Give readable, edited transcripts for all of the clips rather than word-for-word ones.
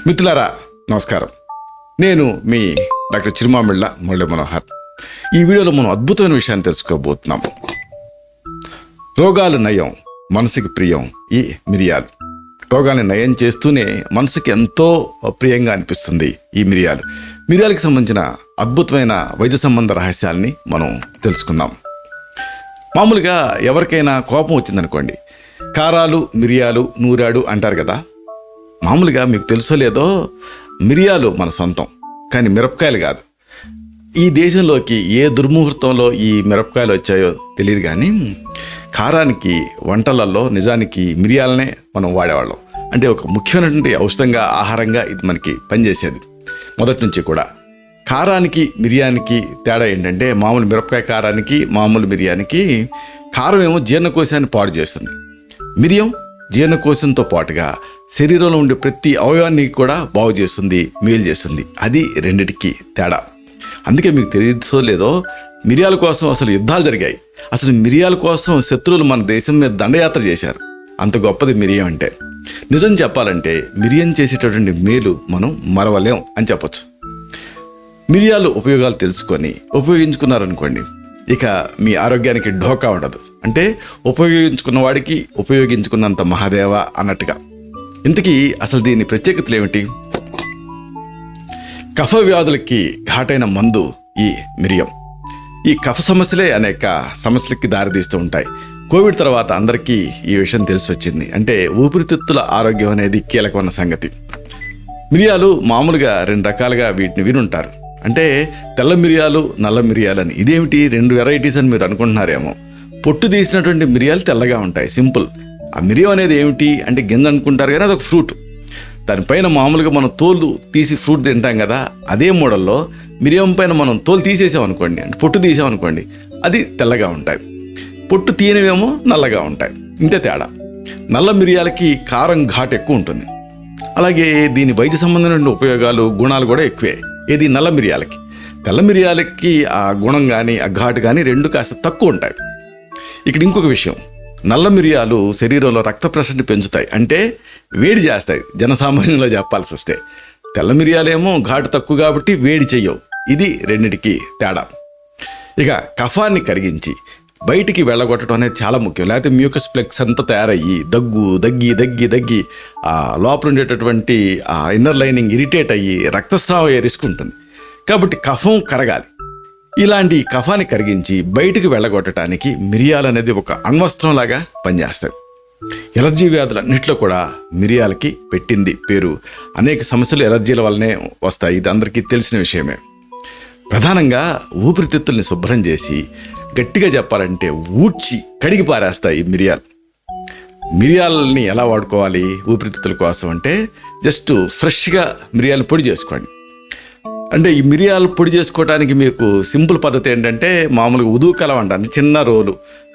మిత్రులారా నమస్కారం. నేను మీ డాక్టర్ చిరుమామిళ్ళ మురళీ మనోహర్. ఈ వీడియోలో మనం అద్భుతమైన విషయాన్ని తెలుసుకోబోతున్నాం. రోగాలు నయం, మనసుకి ప్రియం ఈ మిరియాలు. రోగాల్ని నయం చేస్తూనే మనసుకి ఎంతో ప్రియంగా అనిపిస్తుంది ఈ మిరియాలు. మిరియాలకు సంబంధించిన అద్భుతమైన వైద్య సంబంధ రహస్యాల్ని మనం తెలుసుకుందాం. మామూలుగా ఎవరికైనా కోపం వచ్చిందనుకోండి, కారాలు మిరియాలు నూరాడు అంటారు కదా. మామూలుగా మీకు తెలుసో లేదో, మిరియాలు మన సొంతం, కానీ మిరపకాయలు కాదు. ఈ దేశంలోకి ఏ దుర్ముహూర్తంలో ఈ మిరపకాయలు వచ్చాయో తెలియదు, కానీ కారానికి వంటలలో నిజానికి మిరియాలనే మనం వాడేవాళ్ళం. అంటే ఒక ముఖ్యమైనటువంటి ఔషధంగా, ఆహారంగా ఇది మనకి పనిచేసేది మొదటి నుంచి కూడా. కారానికి మిరియానికి తేడా ఏంటంటే, మామూలు మిరపకాయ కారానికి మామూలు మిరియానికి కారం ఏమో జీర్ణకోశాన్ని పాడు చేస్తుంది, మిరియం జీర్ణకోశంతో పాటుగా శరీరంలో ఉండే ప్రతి అవయవాన్ని కూడా బాగు చేస్తుంది, మేలు చేస్తుంది. అది రెండిటికి తేడా. అందుకే మీకు తెలియదో లేదో, మిరియాల కోసం అసలు యుద్ధాలు జరిగాయి. అసలు మిరియాల కోసం శత్రువులు మన దేశం మీద దండయాత్ర చేశారు. అంత గొప్పది మిరియం అంటే. నిజం చెప్పాలంటే మిరియం చేసేటటువంటి మేలు మనం మరవలేం అని చెప్పొచ్చు. మిరియాలు ఉపయోగాలు తెలుసుకొని ఉపయోగించుకున్నారనుకోండి, ఇక మీ ఆరోగ్యానికి ఢోకా ఉండదు. అంటే ఉపయోగించుకున్న వాడికి ఉపయోగించుకున్నంత మహాదేవ అన్నట్టుగా. ఇంతకీ అసలు దీని ప్రత్యేకతలు ఏమిటి? కఫ వ్యాధులకి ఘాటైన మందు ఈ మిరియం. ఈ కఫ సమస్యలే అనేక సమస్యలకి దారితీస్తూ ఉంటాయి. కోవిడ్ తర్వాత అందరికీ ఈ విషయం తెలిసి వచ్చింది. అంటే ఊపిరితిత్తుల ఆరోగ్యం అనేది కీలకమైన సంగతి. మిరియాలు మామూలుగా రెండు రకాలుగా వీటిని వినుంటారు. అంటే తెల్ల మిరియాలు, నల్ల మిరియాలు అని. ఇదేమిటి రెండు వెరైటీస్ అని మీరు అనుకుంటున్నారేమో. పొట్టు తీసినటువంటి మిరియాలు తెల్లగా ఉంటాయి, సింపుల్. ఆ మిరియం అనేది ఏమిటి అంటే గింజ అనుకుంటారు, కానీ అదొక ఫ్రూట్. దానిపైన మామూలుగా మనం తోలు తీసి ఫ్రూట్ తింటాం కదా, అదే మోడల్లో మిరియం పైన మనం తోలు తీసేసామనుకోండి, అంటే పొట్టు తీసామనుకోండి, అది తెల్లగా ఉంటాయి. పొట్టు తీయనివేమో నల్లగా ఉంటాయి. ఇంతే తేడా. నల్ల మిరియాలకి కారం ఘాటు ఎక్కువ ఉంటుంది. అలాగే దీని వైద్య సంబంధమైన ఉపయోగాలు, గుణాలు కూడా ఎక్కువే. ఇది నల్ల మిరియాలకి. తెల్ల మిరియాలకి ఆ గుణం కానీ ఆ ఘాటు కానీ రెండు కాస్త తక్కువ ఉంటాయి. ఇక్కడ ఇంకొక విషయం, నల్ల మిరియాలు శరీరంలో రక్త ప్రెషర్ని పెంచుతాయి, అంటే వేడి చేస్తాయి జనసామాన్యంలో చెప్పాల్సి వస్తే. తెల్ల మిరియాలేమో ఘాటు తక్కువ కాబట్టి వేడి చెయ్యవు. ఇది రెండిటికి తేడా. ఇక కఫాన్ని కరిగించి బయటికి వెళ్ళగొట్టడం అనేది చాలా ముఖ్యం. లేకపోతే మ్యూకస్ ప్లెక్స్ అంతా తయారయ్యి దగ్గి ఆ లోపల ఉండేటటువంటి ఆ ఇన్నర్ లైనింగ్ ఇరిటేట్ అయ్యి రక్తస్రావం అయ్యే రిస్క్ ఉంటుంది. కాబట్టి కఫం కరగాలి. ఇలాంటి కఫాన్ని కరిగించి బయటికి వెళ్ళగొట్టడానికి మిరియాలు అనేది ఒక అణ్వస్త్రంలాగా పనిచేస్తాయి. ఎలర్జీ వ్యాధులన్నింటిలో కూడా మిరియాలకి పెట్టింది పేరు. అనేక సమస్యలు ఎలర్జీల వల్లనే వస్తాయి, ఇది అందరికీ తెలిసిన విషయమే. ప్రధానంగా ఊపిరితిత్తుల్ని శుభ్రం చేసి, గట్టిగా చెప్పాలంటే ఊడ్చి కడిగి పారేస్తాయి ఈ మిరియాలు. మిరియాలని ఎలా వాడుకోవాలి ఊపిరితిత్తుల కోసం అంటే, జస్ట్ ఫ్రెష్గా మిరియాలను పొడి చేసుకోండి. అంటే ఈ మిరియాలు పొడి చేసుకోవడానికి మీకు సింపుల్ పద్ధతి ఏంటంటే, మామూలుగా ఉదూకలం అంటారు,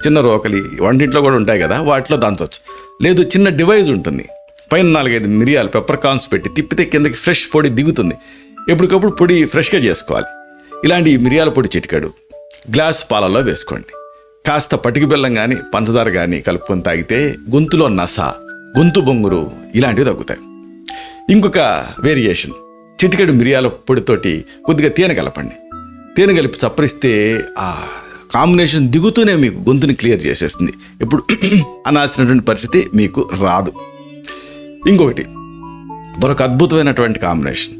చిన్న రోకలి వంటింట్లో కూడా ఉంటాయి కదా, వాటిలో దంచవచ్చు. లేదు చిన్న డివైస్ ఉంటుంది, పైన 4-5 మిరియాలు పెప్పర్ కార్న్స్ పెట్టి తిప్పితే కిందకి ఫ్రెష్ పొడి దిగుతుంది. ఎప్పటికప్పుడు పొడి ఫ్రెష్గా చేసుకోవాలి. ఇలాంటి మిరియాల పొడి చిటికెడు గ్లాస్ పాలలో వేసుకోండి. కాస్త పటికి బెల్లం కానీ పంచదార కానీ కలుపుకొని తాగితే గొంతులో నస, గొంతు బొంగురు ఇలాంటివి తగ్గుతాయి. ఇంకొక వేరియేషన్, చిటికెడు మిరియాల పొడితోటి కొద్దిగా తేనె కలపండి. తేనె కలిపి చప్పరిస్తే ఆ కాంబినేషన్ దిగుతూనే మీకు గొంతుని క్లియర్ చేసేస్తుంది. ఎప్పుడు అనాల్సినటువంటి పరిస్థితి మీకు రాదు. ఇంకొకటి, మరొక అద్భుతమైనటువంటి కాంబినేషన్,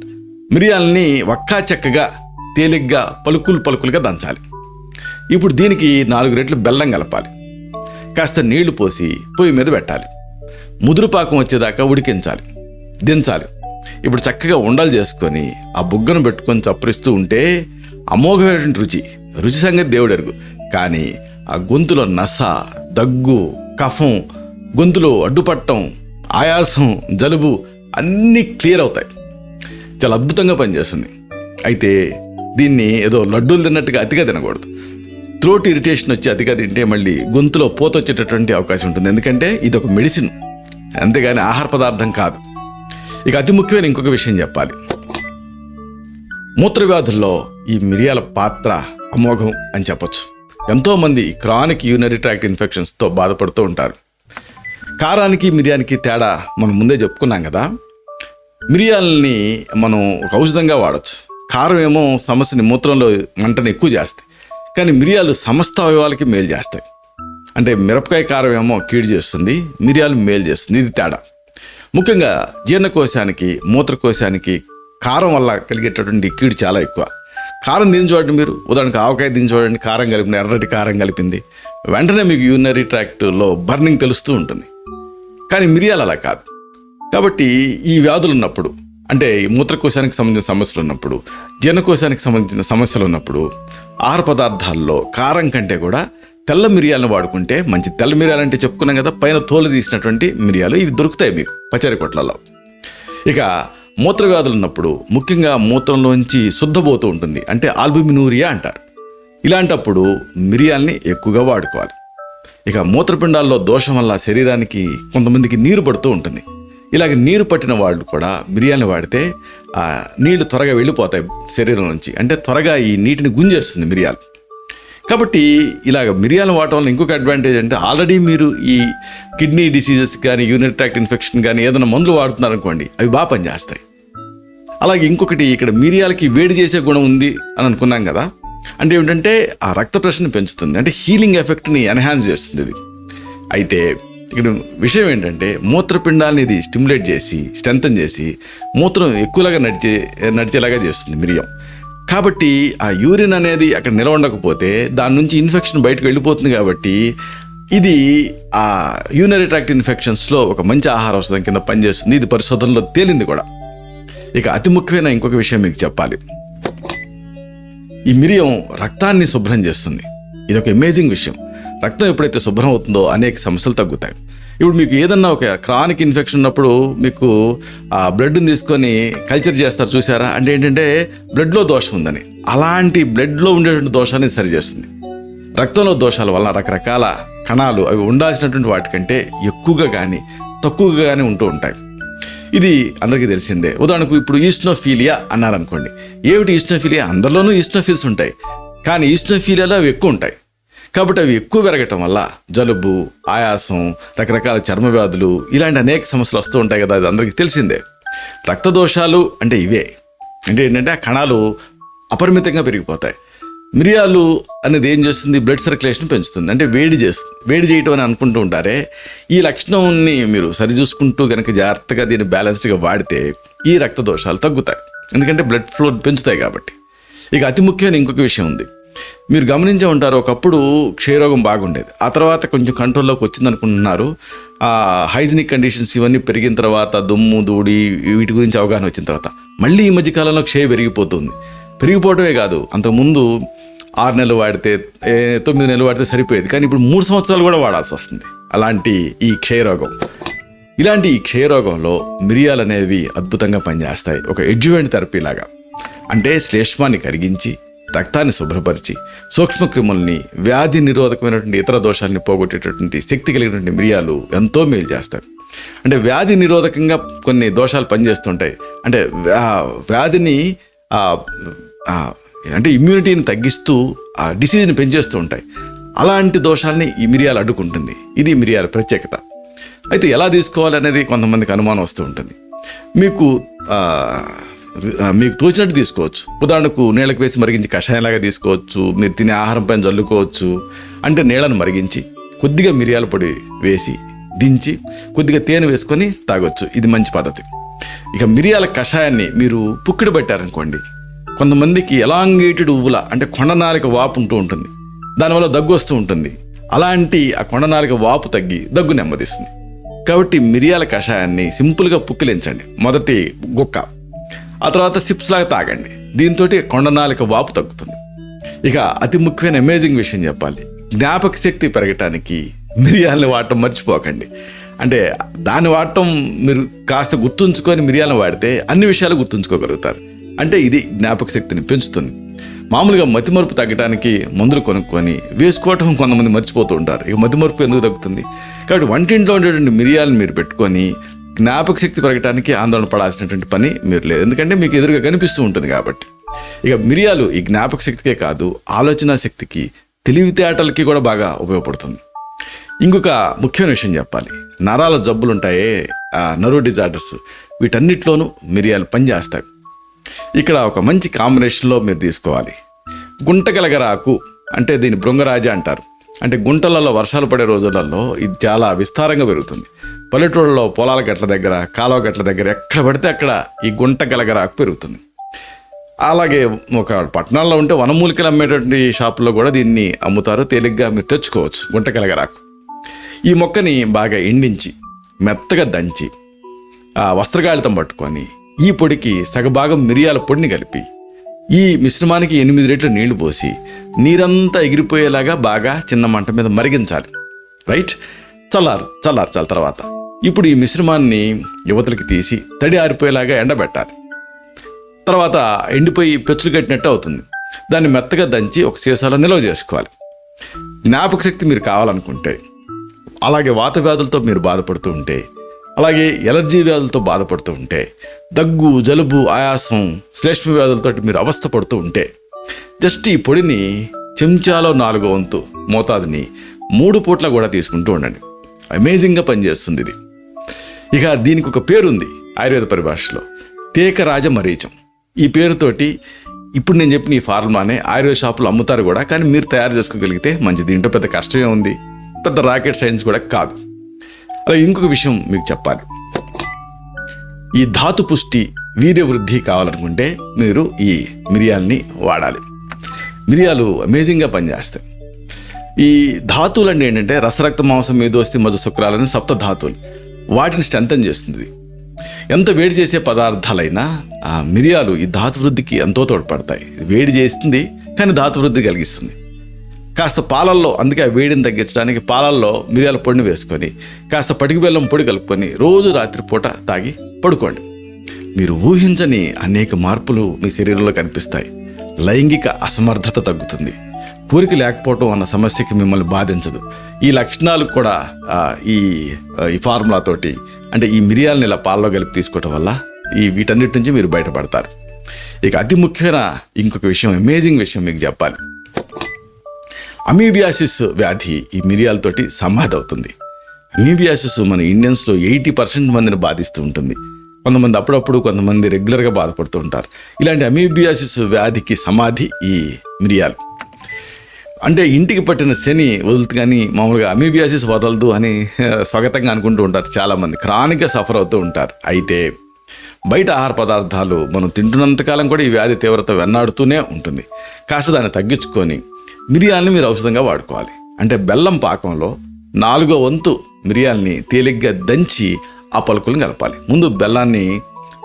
మిరియాలని వక్కా చెక్కగా తేలిగ్గా పలుకులుగా దంచాలి. ఇప్పుడు దీనికి 4 రెట్లు బెల్లం కలపాలి. కాస్త నీళ్లు పోసి పొయ్యి మీద పెట్టాలి. ముదురు పాకం వచ్చేదాకా ఉడికించాలి, దించాలి. ఇప్పుడు చక్కగా ఉండలు చేసుకొని ఆ బుగ్గను పెట్టుకొని చప్పరిస్తూ ఉంటే అమోఘమైనటువంటి రుచి సంగతి దేవుడు ఎరుగు. కానీ ఆ గొంతులో నస, దగ్గు, కఫం, గొంతులో అడ్డుపట్టం, ఆయాసం, జలుబు అన్నీ క్లియర్ అవుతాయి. చాలా అద్భుతంగా పనిచేస్తుంది. అయితే దీన్ని ఏదో లడ్డూలు తిన్నట్టుగా అతిగా తినకూడదు. థ్రోట్ ఇరిటేషన్ వచ్చి అతిగా తింటే మళ్ళీ గొంతులో పోత వచ్చేటటువంటి అవకాశం ఉంటుంది. ఎందుకంటే ఇది ఒక మెడిసిన్, అంతేగాని ఆహార పదార్థం కాదు. ఇక అతి ముఖ్యమైన ఇంకొక విషయం చెప్పాలి. మూత్రవ్యాధుల్లో ఈ మిరియాల పాత్ర అమోఘం అని చెప్పొచ్చు. ఎంతోమంది క్రానిక్ యూరినరీ ట్రాక్ట్ ఇన్ఫెక్షన్స్తో బాధపడుతూ ఉంటారు. కారానికి మిరియానికి తేడా మనం ముందే చెప్పుకున్నాం కదా. మిరియాలని మనం ఒక ఔషధంగా వాడచ్చు. కారం ఏమో సమస్యని మూత్రంలో మంటని ఎక్కువ చేస్తాయి, కానీ మిరియాలు సమస్త అవయవాలకి మేలు చేస్తాయి. అంటే మిరపకాయ కారం ఏమో కీడు చేస్తుంది, మిరియాలు మేలు చేస్తుంది. ఇది తేడా. ముఖ్యంగా జీర్ణకోశానికి, మూత్రకోశానికి కారం వల్ల కలిగేటటువంటి కీడు చాలా ఎక్కువ. కారం దీన్ని చూడండి, మీరు ఉదాహరణకు ఆవకాయ దీన్ని చూడండి, కారం కలిపింది, ఎర్రటి కారం కలిపింది, వెంటనే మీకు యూరినరీ ట్రాక్ట్లో బర్నింగ్ తెలుస్తూ ఉంటుంది. కానీ మిరియాలు అలా కాదు. కాబట్టి ఈ వ్యాధులు ఉన్నప్పుడు, అంటే ఈ మూత్రకోశానికి సంబంధించిన సమస్యలు ఉన్నప్పుడు, జీర్ణకోశానికి సంబంధించిన సమస్యలు ఉన్నప్పుడు ఆహార పదార్థాల్లో కారం కంటే కూడా తెల్ల మిరియాలను వాడుకుంటే మంచి. తెల్ల మిరియాలు అంటే చెప్పుకున్నాం కదా, పైన తోలు తీసినటువంటి మిరియాలు, ఇవి దొరుకుతాయి మీకు పచారీ కొట్లలో. ఇక మూత్ర వ్యాధులు ఉన్నప్పుడు ముఖ్యంగా మూత్రంలోంచి శుద్ధపోతూ ఉంటుంది, అంటే ఆల్బుమినూరియా అంటారు. ఇలాంటప్పుడు మిరియాల్ని ఎక్కువగా వాడుకోవాలి. ఇక మూత్రపిండాల్లో దోషం వల్ల శరీరానికి కొంతమందికి నీరు పడుతూ ఉంటుంది. ఇలాగ నీరు పట్టిన వాళ్ళు కూడా మిరియాలను వాడితే నీళ్లు త్వరగా వెళ్ళిపోతాయి శరీరం నుంచి, అంటే త్వరగా ఈ నీటిని గుంజేస్తుంది మిరియాలు. కాబట్టి ఇలాగ మిరియాలు వాడటం వల్ల ఇంకొక అడ్వాంటేజ్ అంటే, ఆల్రెడీ మీరు ఈ కిడ్నీ డిసీజెస్ కానీ, యూరినరీ ట్రాక్ట్ ఇన్ఫెక్షన్ కానీ ఏదైనా మందులు వాడుతున్నారనుకోండి, అవి బాగా పనిచేస్తాయి. అలాగే ఇంకొకటి, ఇక్కడ మిరియాలకి వేడి చేసే గుణం ఉంది అని అనుకున్నాం కదా, అంటే ఏమిటంటే ఆ రక్త ప్రెషర్ని పెంచుతుంది, అంటే హీలింగ్ ఎఫెక్ట్ని ఎన్హాన్స్ చేస్తుంది ఇది. అయితే ఇక్కడ విషయం ఏంటంటే, మూత్రపిండాలని ఇది స్టిమ్యులేట్ చేసి, స్ట్రెంథన్ చేసి, మూత్రం ఎక్కువలాగా నడిచేలాగా చేస్తుంది మిరియం. కాబట్టి ఆ యూరిన్ అనేది అక్కడ నిలవ ఉండకపోతే దాని నుంచి ఇన్ఫెక్షన్ బయటకు వెళ్ళిపోతుంది. కాబట్టి ఇది ఆ యూరినరీ ట్రాక్ట్ ఇన్ఫెక్షన్స్లో ఒక మంచి ఆహార ఔషధం కింద పనిచేస్తుంది. ఇది పరిశోధనలో తేలింది కూడా. ఇక అతి ముఖ్యమైన ఇంకొక విషయం మీకు చెప్పాలి. ఈ మిరియం రక్తాన్ని శుభ్రం చేస్తుంది. ఇది ఒక అమేజింగ్ విషయం. రక్తం ఎప్పుడైతే శుభ్రం అవుతుందో అనేక సమస్యలు తగ్గుతాయి. ఇప్పుడు మీకు ఏదన్నా ఒక క్రానిక్ ఇన్ఫెక్షన్ ఉన్నప్పుడు మీకు ఆ బ్లడ్ని తీసుకొని కల్చర్ చేస్తారు చూసారా, అంటే ఏంటంటే బ్లడ్లో దోషం ఉందని. అలాంటి బ్లడ్లో ఉండేటువంటి దోషాన్ని సరిచేస్తుంది. రక్తంలో దోషాల వల్ల రకరకాల కణాలు అవి ఉండాల్సినటువంటి వాటికంటే ఎక్కువగా కానీ తక్కువగా కానీ ఉంటూ ఉంటాయి. ఇది అందరికీ తెలిసిందే. ఉదాహరణకు ఇప్పుడు ఈస్నోఫీలియా అన్నారనుకోండి. ఏమిటి ఈస్నోఫీలియా? అందరిలోనూ ఈస్నోఫిల్స్ ఉంటాయి, కానీ ఈస్నోఫీలియాలో అవి ఎక్కువ ఉంటాయి. కాబట్టి అవి ఎక్కువ పెరగటం వల్ల జలుబు, ఆయాసం, రకరకాల చర్మ వ్యాధులు, ఇలాంటి అనేక సమస్యలు వస్తూ ఉంటాయి కదా, అది అందరికీ తెలిసిందే. రక్తదోషాలు అంటే ఇవే. అంటే ఏంటంటే ఆ కణాలు అపరిమితంగా పెరిగిపోతాయి. మిరియాలు అనేది ఏం చేస్తుంది? బ్లడ్ సర్క్యులేషన్ పెంచుతుంది, అంటే వేడి చేస్తుంది. వేడి చేయటం అని అనుకుంటూ ఉంటారే, ఈ లక్షణాన్ని మీరు సరిచూసుకుంటూ కనుక జాగ్రత్తగా దీన్ని బ్యాలెన్స్డ్గా వాడితే ఈ రక్త దోషాలు తగ్గుతాయి, ఎందుకంటే బ్లడ్ ఫ్లో పెంచుతాయి కాబట్టి. ఇక అతి ముఖ్యమైన ఇంకొక విషయం ఉంది. మీరు గమనించే ఉంటారు, ఒకప్పుడు క్షయరోగం బాగుండేది, ఆ తర్వాత కొంచెం కంట్రోల్లోకి వచ్చింది అనుకుంటున్నారు. హైజీనిక్ కండిషన్స్ ఇవన్నీ పెరిగిన తర్వాత, దుమ్ము ధూళి వీటి గురించి అవగాహన వచ్చిన తర్వాత మళ్ళీ ఈ మధ్యకాలంలో క్షయ పెరిగిపోతుంది. పెరిగిపోవటమే కాదు, అంతకుముందు 6 నెలలు వాడితే 9 నెలలు వాడితే సరిపోయేది, కానీ ఇప్పుడు 3 సంవత్సరాలు కూడా వాడాల్సి వస్తుంది. అలాంటి ఈ క్షయరోగం, ఇలాంటి ఈ క్షయరోగంలో మిరియాలు అనేవి అద్భుతంగా పనిచేస్తాయి. ఒక ఎడ్జువెంట్ థెరపీ లాగా, అంటే శ్లేష్మాన్ని కరిగించి రక్తాన్ని శుభ్రపరిచి సూక్ష్మక్రిముల్ని, వ్యాధి నిరోధకమైనటువంటి ఇతర దోషాలని పోగొట్టేటటువంటి శక్తి కలిగినటువంటి మిరియాలు ఎంతో మేలు చేస్తాయి. అంటే వ్యాధి నిరోధకంగా కొన్ని దోషాలు పనిచేస్తుంటాయి, అంటే వ్యాధిని అంటే ఇమ్యూనిటీని తగ్గిస్తూ ఆ డిసీజ్ని పెంచేస్తూ ఉంటాయి. అలాంటి దోషాలని ఈ మిరియాలు అడ్డుకుంటుంది. ఇది మిరియాల ప్రత్యేకత. అయితే ఎలా తీసుకోవాలి అనేది కొంతమందికి అనుమానం వస్తూ ఉంటుంది. మీకు తోచినట్టు తీసుకోవచ్చు. ఉదాహరణకు నీళ్ళకు వేసి మరిగించి కషాయంలాగా తీసుకోవచ్చు. మీరు తినే ఆహారం పైన చల్లుకోవచ్చు. అంటే నీళ్ళను మరిగించి కొద్దిగా మిరియాల పొడి వేసి దించి కొద్దిగా తేనె వేసుకొని తాగొచ్చు. ఇది మంచి పద్ధతి. ఇక మిరియాల కషాయాన్ని మీరు పుక్కిడి పట్టారనుకోండి, కొంతమందికి ఎలాంగేటెడ్ ఉవ్వుల, అంటే కొండనాలిక వాపు ఉంటూ ఉంటుంది, దానివల్ల దగ్గు వస్తూ ఉంటుంది. అలాంటి ఆ కొండనాలిక వాపు తగ్గి దగ్గు నెమ్మదిస్తుంది. కాబట్టి మిరియాల కషాయాన్ని సింపుల్గా పుక్కిలించండి, మొదటి గుక్క, ఆ తర్వాత సిప్స్ లాగా తాగండి. దీంతో కొండనాలిక వాపు తగ్గుతుంది. ఇక అతి ముఖ్యమైన అమేజింగ్ విషయం చెప్పాలి. జ్ఞాపక శక్తి పెరగటానికి మిరియాలని వాడటం మర్చిపోకండి. అంటే దాన్ని వాడటం మీరు కాస్త గుర్తుంచుకొని మిరియాలను వాడితే అన్ని విషయాలు గుర్తుంచుకోగలుగుతారు. అంటే ఇది జ్ఞాపక శక్తిని పెంచుతుంది. మామూలుగా మతిమరుపు తగ్గడానికి మందులు కొనుక్కొని వేసుకోవటం కొంతమంది మర్చిపోతూ ఉంటారు. ఇక మతిమరుపు ఎందుకు తగ్గుతుంది? కాబట్టి వంటింట్లో ఉండేటువంటి మిరియాలను మీరు పెట్టుకొని జ్ఞాపక శక్తి పెరగడానికి ఆందోళన పడాల్సినటువంటి పని మీరు లేదు, ఎందుకంటే మీకు ఎదురుగా కనిపిస్తూ ఉంటుంది కాబట్టి. ఇక మిరియాలు ఈ జ్ఞాపక శక్తికే కాదు, ఆలోచన శక్తికి, తెలివితేటలకి కూడా బాగా ఉపయోగపడుతుంది. ఇంకొక ముఖ్యమైన విషయం చెప్పాలి. నరాల జబ్బులు ఉంటాయే, నర్వ్ డిజార్డర్స్, వీటన్నిటిలోనూ మిరియాలు పనిచేస్తాయి. ఇక్కడ ఒక మంచి కాంబినేషన్లో మీరు తీసుకోవాలి. గుంటగలగరాకు అంటే దీన్ని భృంగరాజ అంటారు. అంటే గుంటలలో వర్షాలు పడే రోజులలో ఇది చాలా విస్తారంగా పెరుగుతుంది. పల్లెటూళ్ళలో పొలాల గట్ల దగ్గర, కాలువ గట్ల దగ్గర ఎక్కడ పడితే అక్కడ ఈ గుంటగలగరాకు పెరుగుతుంది. అలాగే ఒక పట్టణాల్లో ఉంటే వనమూలికలు అమ్మేటువంటి షాపుల్లో కూడా దీన్ని అమ్ముతారు. తేలిగ్గా మీరు తెచ్చుకోవచ్చు గుంటగలగరాకు. ఈ మొక్కని బాగా ఎండించి మెత్తగా దంచి వస్త్రగాళితం పట్టుకొని ఈ పొడికి సగభాగం మిరియాల పొడిని కలిపి ఈ మిశ్రమానికి 8 లీటర్ల నీళ్లు పోసి నీరంతా ఎగిరిపోయేలాగా బాగా చిన్న మంట మీద మరిగించాలి. రైట్, చల్లార్చాలి. తర్వాత ఇప్పుడు ఈ మిశ్రమాన్ని యువతలకి తీసి తడి ఆరిపోయేలాగా ఎండబెట్టాలి. తర్వాత ఎండిపోయి పెచ్చులు కట్టినట్టు అవుతుంది. దాన్ని మెత్తగా దంచి ఒక సీసాలో నిల్వ చేసుకోవాలి. జ్ఞాపక శక్తి మీరు కావాలనుకుంటే, అలాగే వాత వ్యాధులతో మీరు బాధపడుతూ ఉంటే, అలాగే ఎలర్జీ వ్యాధులతో బాధపడుతూ ఉంటే, దగ్గు, జలుబు, ఆయాసం, శ్లేష్మ వ్యాధులతో మీరు అవస్థపడుతూ ఉంటే జస్ట్ ఈ పొడిని చెంచాలో 4వ వంతు మోతాదుని 3 పూట్ల కూడా తీసుకుంటూ ఉండండి. అమేజింగ్గా పనిచేస్తుంది ఇది. ఇక దీనికి ఒక పేరుంది ఆయుర్వేద పరిభాషలో, తేకరాజ మరీచం. ఈ పేరుతోటి ఇప్పుడు నేను చెప్పిన ఈ ఫార్ములానే ఆయుర్వేద షాపులు అమ్ముతారు కూడా, కానీ మీరు తయారు చేసుకోగలిగితే మంచిది. దీంట్లో పెద్ద కష్టమే ఉంది, పెద్ద రాకెట్ సైన్స్ కూడా కాదు. అలాగే ఇంకొక విషయం మీకు చెప్పాలి. ఈ ధాతు పుష్టి, వీర్యవృద్ధి కావాలనుకుంటే మీరు ఈ మిరియాలని వాడాలి. మిరియాలు అమేజింగ్గా పనిచేస్తాయి. ఈ ధాతువులు అంటే ఏంటంటే రసరక్త మాంసం, మేధోస్తి, మధు, శుక్రాలని 7 ధాతువులు. వాటిని స్ట్రెంథన్ చేస్తుంది. ఎంత వేడి చేసే పదార్థాలైనా మిరియాలు ఈ ధాతు వృద్ధికి ఎంతో తోడ్పడతాయి. వేడి చేస్తుంది కానీ ధాతు వృద్ధి కలిగిస్తుంది. కాస్త పాలల్లో, అందుకే ఆ వేడిని తగ్గించడానికి పాలల్లో మిరియాల పొడిని వేసుకొని కాస్త పటిక బెల్లం పొడి కలుపుకొని రోజు రాత్రిపూట తాగి పడుకోండి. మీరు ఊహించని అనేక మార్పులు మీ శరీరంలో కనిపిస్తాయి. లైంగిక అసమర్థత తగ్గుతుంది. కోరిక లేకపోవడం అన్న సమస్యకి మిమ్మల్ని బాధించదు. ఈ లక్షణాలు కూడా ఈ ఫార్ములాతోటి, అంటే ఈ మిరియాలని ఇలా పాలలో కలిపి తీసుకోవటం వల్ల వీటన్నిటి నుంచి మీరు బయటపడతారు. ఇక అతి ముఖ్యమైన ఇంకొక విషయం, అమేజింగ్ విషయం మీకు చెప్పాలి. అమీబియాసిస్ వ్యాధి ఈ మిరియాలతోటి సమాధి అవుతుంది. అమీబియాసిస్ మన ఇండియన్స్లో 80% మందిని బాధిస్తూ ఉంటుంది. కొంతమంది అప్పుడప్పుడు, కొంతమంది రెగ్యులర్గా బాధపడుతూ ఉంటారు. ఇలాంటి అమీబియాసిస్ వ్యాధికి సమాధి ఈ మిరియాలు. అంటే ఇంటికి పట్టిన శని వదులుతు, కానీ మామూలుగా అమీబియాసిస్ వదలదు అని స్వాగతంగా అనుకుంటూ ఉంటారు చాలామంది. క్రానిక్గా సఫర్ అవుతూ ఉంటారు. అయితే బయట ఆహార పదార్థాలు మనం తింటున్నంతకాలం కూడా ఈ వ్యాధి తీవ్రత వెన్నాడుతూనే ఉంటుంది. కాస్త దాన్ని తగ్గించుకొని మిరియాలని మీరు ఔషధంగా వాడుకోవాలి. అంటే బెల్లం పాకంలో 4వ వంతు మిరియాలని తేలిగ్గా దంచి ఆ పలుకులను కలపాలి. ముందు బెల్లాన్ని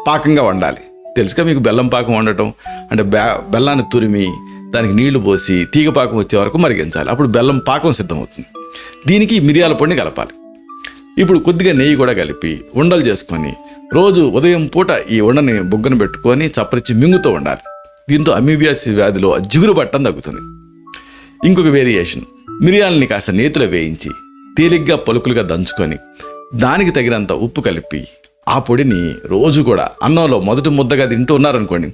పాకంగా వండాలి. తెలుసుగా మీకు బెల్లం పాకం వండటం అంటే బెల్లాన్ని తురిమి దానికి నీళ్లు పోసి తీగ పాకం వచ్చే వరకు మరిగించాలి. అప్పుడు బెల్లం పాకం సిద్ధమవుతుంది. దీనికి మిరియాల పొడిని కలపాలి. ఇప్పుడు కొద్దిగా నెయ్యి కూడా కలిపి ఉండలు చేసుకొని రోజు ఉదయం పూట ఈ ఉండని బుగ్గన పెట్టుకొని చప్పరిచి మింగుతూ ఉండాలి. దీంతో అమీబియాసిస్ వ్యాధిలో జిగురు పట్టడం తగ్గుతుంది. ఇంకొక వేరియేషన్, మిరియాలని కాస్త నేతిలో వేయించి తేలిగ్గా పలుకులుగా దంచుకొని దానికి తగినంత ఉప్పు కలిపి ఆ పొడిని రోజు కూడా అన్నంలో మొదటి ముద్దగా తింటూ ఉన్నారనుకోండి,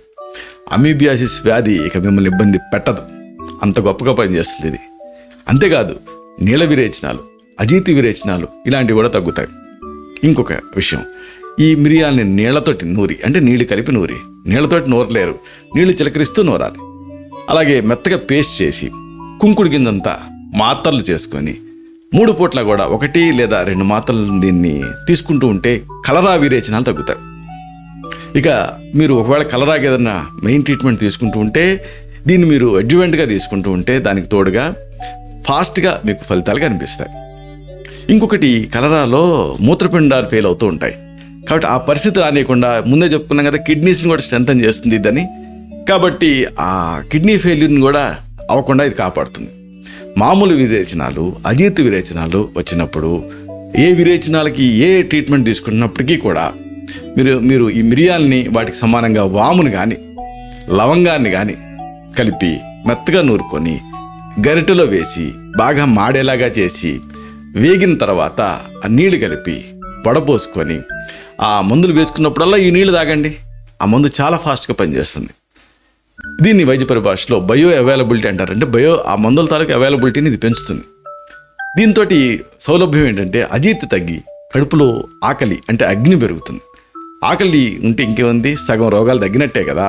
అమీబియాసిస్ వ్యాధి ఇక మిమ్మల్ని ఇబ్బంది పెట్టదు. అంత గొప్పగా పనిచేస్తుంది ఇది. అంతేకాదు నీళ్ళ విరేచనాలు, అజీతి విరేచనాలు ఇలాంటివి కూడా తగ్గుతాయి. ఇంకొక విషయం, ఈ మిరియాలని నీళ్లతోటి నూరి, అంటే నీళ్ళు కలిపి నూరి, నీళ్లతోటి నూరలేరు, నీళ్లు చిలకరిస్తూ నూరాలి. అలాగే మెత్తగా పేస్ట్ చేసి కుంకుడు గింజంతా మాత్రలు చేసుకొని 3 పూట్ల కూడా 1 లేదా 2 మాత్రలు దీన్ని తీసుకుంటూ ఉంటే కలరా విరేచనాలు తగ్గుతాయి. ఇక మీరు ఒకవేళ కలరాకి ఏదైనా మెయిన్ ట్రీట్మెంట్ తీసుకుంటూ ఉంటే, దీన్ని మీరు అడ్జువెంట్గా తీసుకుంటూ ఉంటే దానికి తోడుగా ఫాస్ట్గా మీకు ఫలితాలు కనిపిస్తాయి. ఇంకొకటి, కలరాలో మూత్రపిండాలు ఫెయిల్ అవుతూ ఉంటాయి. కాబట్టి ఆ పరిస్థితి రానియకుండా ముందే చెప్పుకున్నాం కదా, కిడ్నీస్ని కూడా స్ట్రెంథన్ చేస్తుంది ఇదని. కాబట్టి ఆ కిడ్నీ ఫెయిల్యూర్ని కూడా అవ్వకుండా ఇది కాపాడుతుంది. మామూలు విరేచనాలు, అజీర్తి విరేచనాలు వచ్చినప్పుడు ఏ విరేచనాలకి ఏ ట్రీట్మెంట్ తీసుకున్నప్పటికీ కూడా మీరు ఈ మిరియాలని వాటికి సమానంగా వాముని కానీ లవంగాన్ని కానీ కలిపి మెత్తగా నూరుకొని గరిటెలో వేసి బాగా మాడేలాగా చేసి వేగిన తర్వాత ఆ నీళ్లు కలిపి వడపోసుకొని ఆ మందులు వేసుకున్నప్పుడల్లా ఈ నీళ్లు తాగండి. ఆ మందు చాలా ఫాస్ట్గా పనిచేస్తుంది. దీన్ని వైద్య పరిభాషలో బయో అవైలబిలిటీ అంటారు. అంటే ఆ మందుల తాలూకు అవైలబిలిటీని ఇది పెంచుతుంది. దీంతో సౌలభ్యం ఏంటంటే అజీర్తి తగ్గి కడుపులో ఆకలి అంటే అగ్ని పెరుగుతుంది. ఆకలి ఉంటే ఇంకేముంది, సగం రోగాలు తగ్గినట్టే కదా.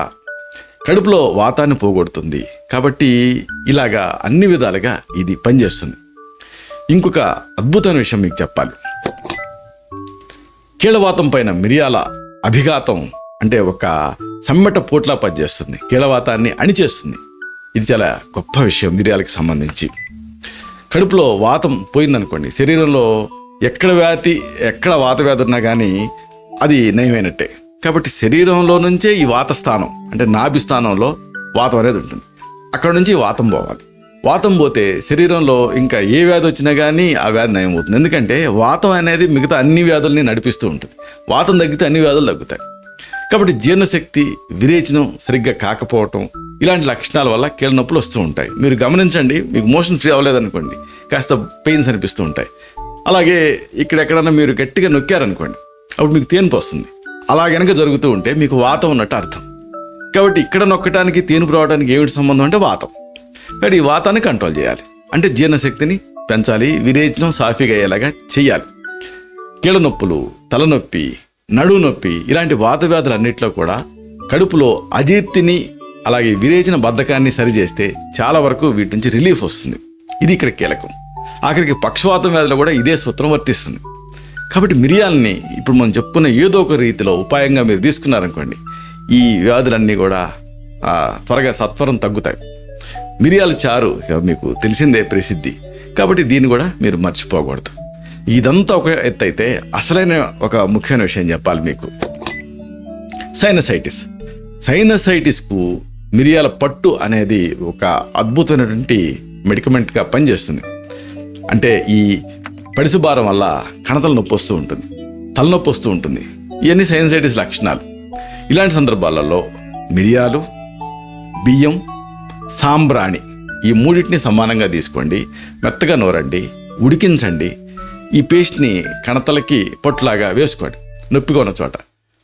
కడుపులో వాతాన్ని పోగొడుతుంది. కాబట్టి ఇలాగా అన్ని విధాలుగా ఇది పనిచేస్తుంది. ఇంకొక అద్భుతమైన విషయం మీకు చెప్పాలి. కీళ్ళవాతం పైన మిరియాల అభిఘాతం అంటే ఒక సమ్మెట పోట్లా పనిచేస్తుంది. కీళ్ళవాతాన్ని అణిచేస్తుంది. ఇది చాలా గొప్ప విషయం మిరియాలకు సంబంధించి. కడుపులో వాతం పోయిందనుకోండి, శరీరంలో ఎక్కడ వాత వ్యాధి ఉన్నా కానీ అది నయమైనట్టే. కాబట్టి శరీరంలో నుంచే ఈ వాత స్థానం అంటే నాభి స్థానంలో వాతం అనేది ఉంటుంది. అక్కడ నుంచి వాతం పోవాలి. వాతం పోతే శరీరంలో ఇంకా ఏ వ్యాధి వచ్చినా కానీ ఆ వ్యాధి నయం అవుతుంది. ఎందుకంటే వాతం అనేది మిగతా అన్ని వ్యాధుల్ని నడిపిస్తూ ఉంటుంది. వాతం తగ్గితే అన్ని వ్యాధులు తగ్గుతాయి. కాబట్టి జీర్ణశక్తి, విరేచనం సరిగ్గా కాకపోవటం ఇలాంటి లక్షణాల వల్ల కీళ్ళ నొప్పులు వస్తూ ఉంటాయి. మీరు గమనించండి, మీకు మోషన్ ఫ్రీ అవ్వలేదనుకోండి, కాస్త పెయిన్స్ అనిపిస్తూ ఉంటాయి. అలాగే ఇక్కడెక్కడన్నా మీరు గట్టిగా నొక్కారనుకోండి, అప్పుడు మీకు తేన్పు వస్తుంది. అలా గనక జరుగుతూ ఉంటే మీకు వాతం ఉన్నట్టు అర్థం. కాబట్టి ఇక్కడ నొక్కటానికి తేనుపు రావడానికి ఏమిటి సంబంధం అంటే వాతం. కాబట్టి ఈ వాతాన్ని కంట్రోల్ చేయాలి. అంటే జీర్ణశక్తిని పెంచాలి, విరేచనం సాఫీగా అయ్యేలాగా చేయాలి. కీళ్ళ నొప్పులు, తలనొప్పి, నడువు నొప్పి ఇలాంటి వాత వ్యాధులన్నింటిలో కూడా కడుపులో అజీర్తిని అలాగే విరేచన బద్ధకాన్ని సరిచేస్తే చాలా వరకు వీటి నుంచి రిలీఫ్ వస్తుంది. ఇది ఇక్కడ కీలకం. ఆఖరికి పక్షవాతం వ్యాధులు కూడా ఇదే సూత్రం వర్తిస్తుంది. కాబట్టి మిరియాలని ఇప్పుడు మనం చెప్పుకున్న ఏదో ఒక రీతిలో ఉపాయంగా మీరు తీసుకున్నారనుకోండి, ఈ వ్యాధులన్నీ కూడా త్వరగా సత్వరం తగ్గుతాయి. మిరియాల చారు మీకు తెలిసిందే ప్రసిద్ధి. కాబట్టి దీన్ని కూడా మీరు మర్చిపోకూడదు. ఇదంతా ఒక ఎత్తు అయితే అసలైన ఒక ముఖ్యమైన విషయం చెప్పాలి మీకు. సైనసైటిస్కు మిరియాల పట్టు అనేది ఒక అద్భుతమైనటువంటి మెడికమెంట్గా పనిచేస్తుంది. అంటే ఈ పడిసుబారం వల్ల కణతల నొప్పి వస్తూ ఉంటుంది, తలనొప్పి వస్తూ ఉంటుంది. ఇవన్నీ సైనసైటిస్ లక్షణాలు. ఇలాంటి సందర్భాలలో మిరియాలు, బియ్యం, సాంబ్రాణి ఈ మూడింటిని సమానంగా తీసుకోండి, మెత్తగా నూరండి, ఉడికించండి. ఈ పేస్ట్ని కణతలకి పొట్లాగా వేసుకోండి నొప్పిగా ఉన్న చోట.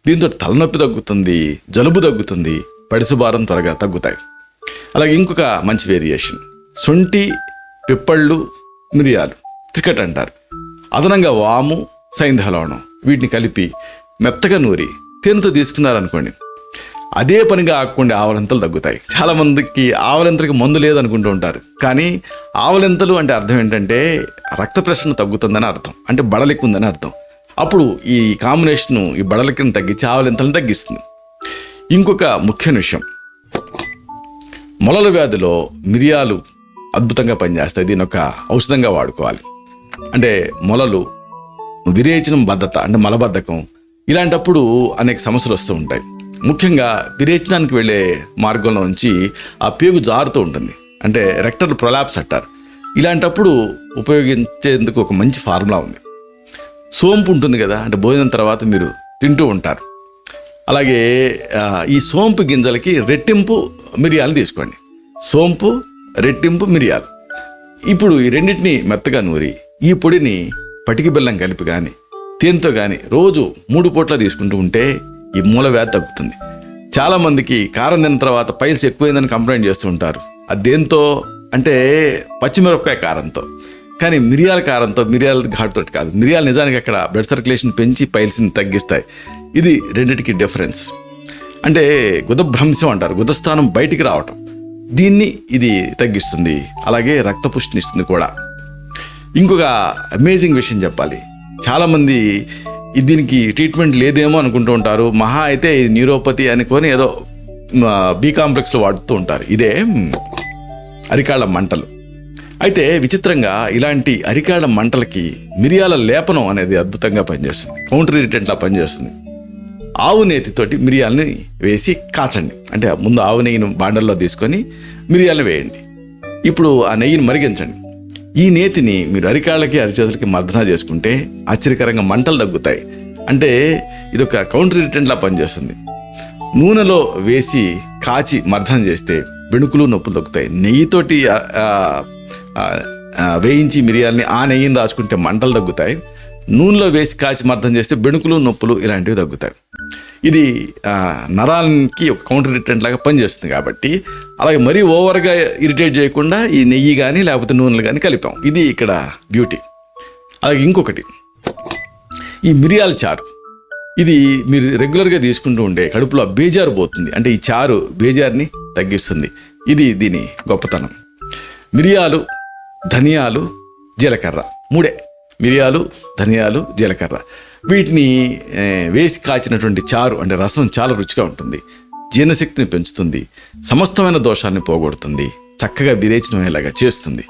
దీంతో తలనొప్పి తగ్గుతుంది, జలుబు తగ్గుతుంది, పడిసుబారం త్వరగా తగ్గుతాయి. అలాగే ఇంకొక మంచి వేరియేషన్, శొంఠి, పిప్పళ్ళు, మిరియాలు త్రికట్ అంటారు. అదనంగా వాము, సైంధలవణం వీటిని కలిపి మెత్తగా నూరి తేనెతో తీసుకున్నారనుకోండి, అదే పనిగా ఆకుండా ఆవలింతలు తగ్గుతాయి. చాలామందికి ఆవలింతలకి మందు లేదనుకుంటూ ఉంటారు. కానీ ఆవలింతలు అంటే అర్థం ఏంటంటే రక్త ప్రసరణ తగ్గుతుందని అర్థం, అంటే బడలికి ఉందని అర్థం. అప్పుడు ఈ కాంబినేషను ఈ బడలికను తగ్గించి ఆవలింతలను తగ్గిస్తుంది. ఇంకొక ముఖ్యమైన విషయం, మొలల వ్యాధిలో మిరియాలు అద్భుతంగా పనిచేస్తాయి. దీని ఒక ఔషధంగా వాడుకోవాలి. అంటే మొలలు, విరేచనం, బద్ధత అంటే మలబద్ధకం ఇలాంటప్పుడు అనేక సమస్యలు వస్తూ ఉంటాయి. ముఖ్యంగా విరేచనానికి వెళ్ళే మార్గంలో నుంచి ఆ పేగు జారుతూ ఉంటుంది, అంటే రెక్టల్ ప్రొలాప్స్ అంటారు. ఇలాంటప్పుడు ఉపయోగించేందుకు ఒక మంచి ఫార్ములా ఉంది. సోంపు ఉంటుంది కదా, అంటే భోజనం తర్వాత మీరు తింటూ ఉంటారు. అలాగే ఈ సోంపు గింజలకి రెట్టింపు మిరియాలు తీసుకోండి. సోంపు, రెట్టింపు మిరియాలు. ఇప్పుడు ఈ రెండింటిని మెత్తగా నూరి ఈ పొడిని పటికి బెల్లం కలిపి కానీ తేనెతో కానీ రోజు 3 పూట్ల తీసుకుంటూ ఉంటే ఈ మూల వ్యాధి తగ్గుతుంది. చాలామందికి కారం తిన్న తర్వాత పైల్స్ ఎక్కువైందని కంప్లైంట్ చేస్తూ ఉంటారు. అది దేంతో అంటే పచ్చిమిరపకాయ కారంతో. కానీ మిరియాల కారంతో, మిరియాల ఘాటుతో కాదు. మిరియాలు నిజానికి అక్కడ బ్లడ్ సర్క్యులేషన్ పెంచి పైల్స్ని తగ్గిస్తాయి. ఇది రెండింటికి డిఫరెన్స్. అంటే గుదభ్రంశం అంటారు, గుదస్థానం బయటికి రావటం, దీన్ని ఇది తగ్గిస్తుంది. అలాగే రక్తపుష్టినిస్తుంది కూడా. ఇంకొక అమేజింగ్ విషయం చెప్పాలి, చాలామంది దీనికి ట్రీట్మెంట్ లేదేమో అనుకుంటూ ఉంటారు. మహా అయితే న్యూరోపతి అనుకొని ఏదో బి కాంప్లెక్స్లో వాడుతూ ఉంటారు. ఇదే అరికాళ్ళ మంటలు. అయితే విచిత్రంగా ఇలాంటి అరికాళ్ళ మంటలకి మిరియాల లేపనం అనేది అద్భుతంగా పనిచేస్తుంది, కౌంటర్ ఇరిటెంట్లా పనిచేస్తుంది. ఆవు నేతితోటి మిరియాలని వేసి కాచండి. అంటే ముందు ఆవు నెయ్యిని బాండల్లో తీసుకొని మిరియాలను వేయండి. ఇప్పుడు ఆ నెయ్యిని మరిగించండి. ఈ నేతిని మీరు అరికాళ్ళకి, అరిచేతులకి మర్దన చేసుకుంటే ఆశ్చర్యకరంగా మంటలు తగ్గుతాయి. అంటే ఇది ఒక కౌంటర్ ఇరిటెంట్లా పనిచేస్తుంది. నూనెలో వేసి కాచి మర్దన చేస్తే బెణుకులు, నొప్పులు తగ్గుతాయి. నెయ్యితోటి వేయించి మిరియాలని ఆ నెయ్యిని రాసుకుంటే మంటలు తగ్గుతాయి. నూనెలో వేసి కాచి మర్దన చేస్తే బెణుకులు, నొప్పులు ఇలాంటివి తగ్గుతాయి. ఇది నరాలకి ఒక కౌంటర్ ఇరిటెంట్ లాగా పనిచేస్తుంది. కాబట్టి అలాగే మరీ ఓవర్గా ఇరిటేట్ చేయకుండా ఈ నెయ్యి కానీ లేకపోతే నూనెలు కానీ కలిపాం. ఇది ఇక్కడ బ్యూటీ. అలాగే ఇంకొకటి, ఈ మిరియాల చారు ఇది మీరు రెగ్యులర్గా తీసుకుంటూ ఉంటే కడుపులో బేజారు పోతుంది. అంటే ఈ చారు బేజారుని తగ్గిస్తుంది. ఇది దీని గొప్పతనం. మిరియాలు, ధనియాలు, జీలకర్ర, మూడే. మిరియాలు, ధనియాలు, జీలకర్ర, వీటిని వేసి కాచినటువంటి చారు అంటే రసం చాలా రుచిగా ఉంటుంది. జీర్ణశక్తిని పెంచుతుంది, సమస్తమైన దోషాన్ని పోగొడుతుంది, చక్కగా విరేచనమయ్యేలాగా చేస్తుంది.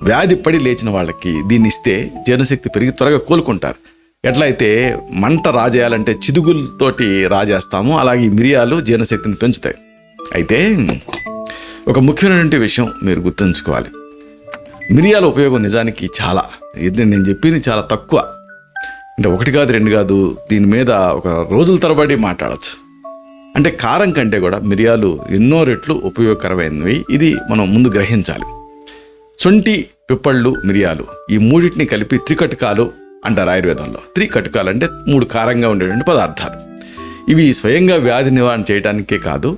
వ్యాధి పడి లేచిన వాళ్ళకి దీన్ని ఇస్తే జీర్ణశక్తి పెరిగి త్వరగా కోలుకుంటారు. ఎట్లా అయితే మంట రాజేయాలంటే చిదుగులతోటి రాజేస్తామో అలాగే ఈ మిరియాలు జీర్ణశక్తిని పెంచుతాయి. అయితే ఒక ముఖ్యమైనటువంటి విషయం మీరు గుర్తుంచుకోవాలి. మిరియాల ఉపయోగం నిజానికి చాలా, ఇది నేను చెప్పింది చాలా తక్కువ. అంటే ఒకటి కాదు, రెండు కాదు, దీని మీద ఒక రోజుల తరబడి మాట్లాడచ్చు. అంటే కారం కంటే కూడా మిరియాలు ఎన్నో రెట్లు ఉపయోగకరమైనవి. ఇది మనం ముందు గ్రహించాలి. శొంఠి, పిప్పళ్ళు, మిరియాలు ఈ మూడింటిని కలిపి త్రికటకాలు అంటారు ఆయుర్వేదంలో. త్రికటకాలు అంటే 3 కారంగా ఉండేటువంటి పదార్థాలు. ఇవి స్వయంగా వ్యాధి నివారణ చేయడానికే కాదు,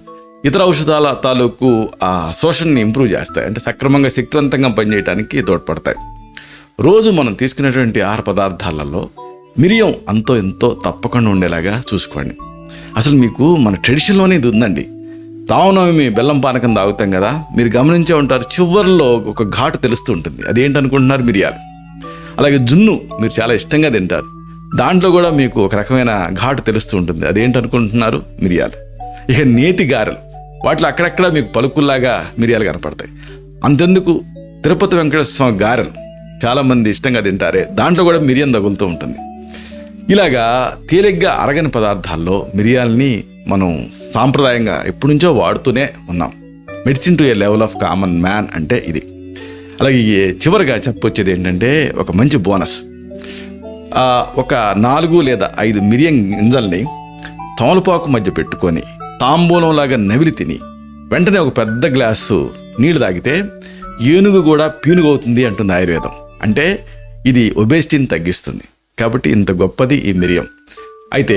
ఇతర ఔషధాల తాలూకు ఆ శోషణని ఇంప్రూవ్ చేస్తాయి. అంటే సక్రమంగా శక్తివంతంగా పనిచేయడానికి తోడ్పడతాయి. రోజు మనం తీసుకునేటువంటి ఆహార పదార్థాలలో మిరియం అంతో ఎంతో తప్పకుండా ఉండేలాగా చూసుకోండి. అసలు మీకు మన ట్రెడిషన్లోనే ఇది ఉందండి. రామనవమి బెల్లం పానకం తాగుతాం కదా, మీరు గమనించే ఉంటారు, చివరిలో ఒక ఘాటు తెలుస్తూ ఉంటుంది. అదేంటనుకుంటున్నారు? మిరియాలు. అలాగే జున్ను మీరు చాలా ఇష్టంగా తింటారు, దాంట్లో కూడా మీకు ఒక రకమైన ఘాటు తెలుస్తూ ఉంటుంది. అదేంటనుకుంటున్నారు? మిరియాలు. ఇక నేతి గారెలు, వాటిలో అక్కడక్కడ మీకు పలుకుల్లాగా మిరియాలు కనపడతాయి. అంతెందుకు, తిరుపతి వెంకటేశ్వర స్వామి గారెలు చాలామంది ఇష్టంగా తింటారే, దాంట్లో కూడా మిరియం తగులుతూ ఉంటుంది. ఇలాగా తేలిగ్గా అరగని పదార్థాల్లో మిరియాలని మనం సాంప్రదాయంగా ఎప్పటి నుంచో వాడుతూనే ఉన్నాం. Medicine to A level of common man అంటే ఇది. అలాగే చివరిగా చెప్పొచ్చేది ఏంటంటే ఒక మంచి బోనస్. ఒక 4 లేదా 5 మిరియం గింజల్ని తమలపాకు మధ్య పెట్టుకొని తాంబూలంలాగా నవిలి తిని వెంటనే ఒక పెద్ద గ్లాసు నీళ్లు తాగితే ఏనుగు కూడా పీనుగవుతుంది అంటుంది ఆయుర్వేదం. అంటే ఇది ఒబేసిటీని తగ్గిస్తుంది. కాబట్టి ఇంత గొప్పది ఈ మిరియం. అయితే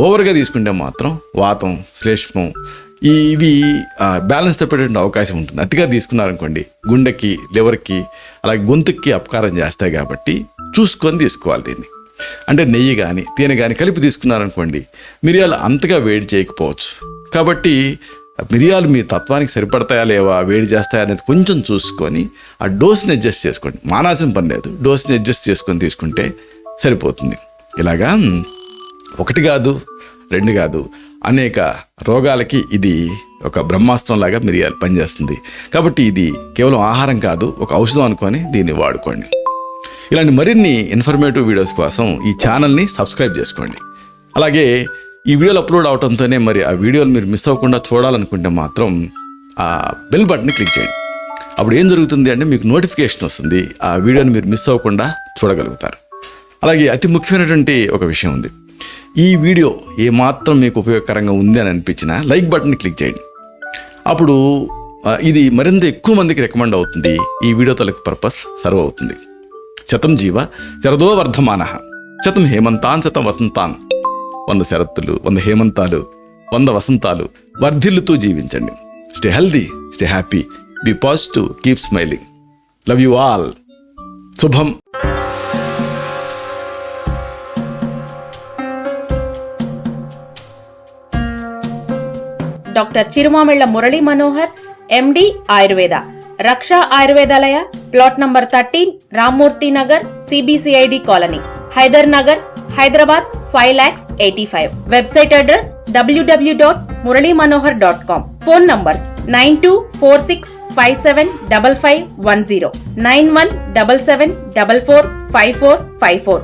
ఓవర్గా తీసుకుంటే మాత్రం వాతం, శ్లేష్మం ఇవి బ్యాలెన్స్ తప్పేటువంటి అవకాశం ఉంటుంది. అతిగా తీసుకున్నారనుకోండి గుండెకి, లివర్కి, అలాగే గొంతుకి అపకారం చేస్తాయి. కాబట్టి చూసుకొని తీసుకోవాలి దీన్ని. అంటే నెయ్యి కానీ తేనె కానీ కలిపి తీసుకున్నారనుకోండి మిరియాలు అంతగా వేడి చేయకపోవచ్చు. కాబట్టి మిరియాలు మీ తత్వానికి సరిపడతాయా లేవా, వేడి చేస్తాయా అనేది కొంచెం చూసుకొని ఆ డోస్ని అడ్జస్ట్ చేసుకోండి. మానాల్సిన పని లేదు, డోస్ని అడ్జస్ట్ చేసుకొని తీసుకుంటే సరిపోతుంది. ఇలాగా 1 కాదు 2 కాదు అనేక రోగాలకి ఇది ఒక బ్రహ్మాస్త్రంలాగా మిరియాలు పనిచేస్తుంది. కాబట్టి ఇది కేవలం ఆహారం కాదు, ఒక ఔషధం అనుకొని దీన్ని వాడుకోండి. ఇలాంటి మరిన్ని ఇన్ఫర్మేటివ్ వీడియోస్ కోసం ఈ ఛానల్ని సబ్స్క్రైబ్ చేసుకోండి. అలాగే ఈ వీడియోలు అప్లోడ్ అవడంతోనే మరి ఆ వీడియోలు మీరు మిస్ అవ్వకుండా చూడాలనుకుంటే మాత్రం ఆ బెల్ బటన్ని క్లిక్ చేయండి. అప్పుడు ఏం జరుగుతుంది అంటే మీకు నోటిఫికేషన్ వస్తుంది, ఆ వీడియోని మీరు మిస్ అవ్వకుండా చూడగలుగుతారు. అలాగే అతి ముఖ్యమైనటువంటి ఒక విషయం ఉంది. ఈ వీడియో ఏమాత్రం మీకు ఉపయోగకరంగా ఉంది అని అనిపించినా లైక్ బటన్ని క్లిక్ చేయండి. అప్పుడు ఇది మరింత ఎక్కువ మందికి రికమెండ్ అవుతుంది. ఈ వీడియో తలకు పర్పస్ సర్వ్ అవుతుంది. శతం జీవ శరదో వర్ధమానః, శతం హేమంతాన్ శతం వసంతాన్. 100 శరత్తులు, 100 హేమంతాలు, 100 వసంతాలు వర్ధిల్లుతూ జీవించండి. Stay healthy, stay happy, be positive, keep smiling. Love you all. శుభం. Doctor Chirumamilla Murali Manohar, MD Ayurveda, Raksha Ayurvedalaya, plot number 13, Rammurthy Nagar, CBCID colony, Hyder Nagar, Hyderabad 5,85,000. Website address www.muralymanohar.com. Phone numbers 9246575510, 9177445454.